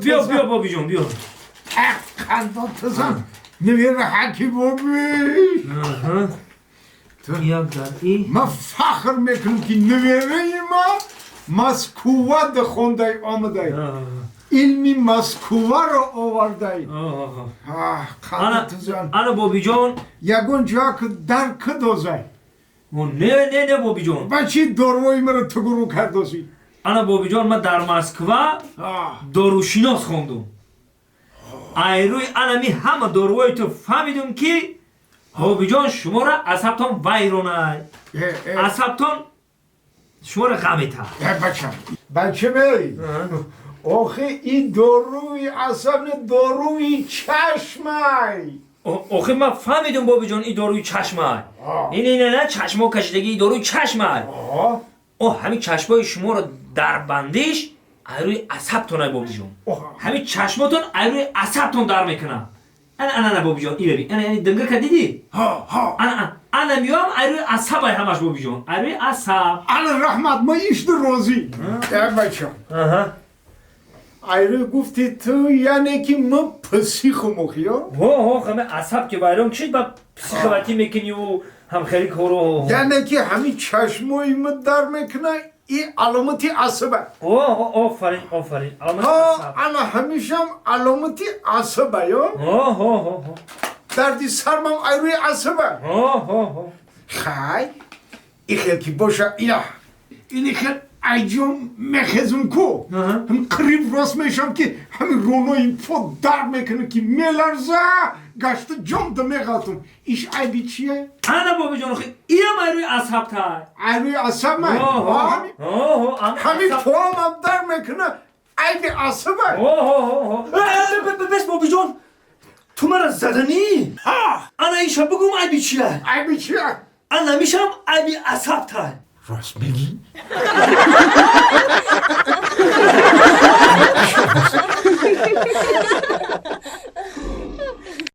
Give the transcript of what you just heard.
بیا بابی جون بیا خندات بزن نویر حکی بابی ما فخر میکنم که نویره ما مسکوه ده خونده آمده علمی مسکوه رو آورده خندات بزن انا بابی جون یگون جا که در کدوزه نه بابی جون بچی دروی مرا تگرو کردوزی انا بابی جون ما در مسکوه داروشناس خوندم ایروی انا می همه داروی تو فهمیدم که بابی جان شما را عصبتان ویرانه عصبتان شما را غمیته بچه بی آخه این داروی عصب نه داروی چشمه آخه من فهمیدم بابی جان این داروی چشمه نه چشمه کشیدگی این داروی چشمه همین چشمای شما را در بندیش ایروی عصبتانه بابی جان همین چشماتون ایروی عصبتان در میکنه انا بابی جان این ببین یعنی دنگه که دیدی انا میام ایروی عصبای همش بابی جان ایروی عصب انا رحمت ما ایش در روزی بچه ایروی گفتی تو یعنی که ما پسیخو مخی همه عصب که بایرام کشید با پسیخواتی میکنی و هم خیلی کارو یعنی که همین چشمایی ما در میکنه این علامتی عصبه آفرین علامتی عصب انا همیشه هم علامتی عصبه یا دردی سرمم ایروی عصبه خی این خیلی که باشه اینی خیلی ایجام مخزون کو هم قریب راست میشم که همین رونوی پود در میکنه که میلرزه گشت جام ده میغلطم ایش عیبی چیه؟ انا بابی جان خیلی این هم ایروی عصب تای ایروی عصب من؟ همین پوام هم در میکنه عیبی عصبه بس بابی جان تو مرا زدنی انا ایشا بگم عیبی چیه؟ عیبی چیه؟ انا میشم عیبی عصب تای راست بگی؟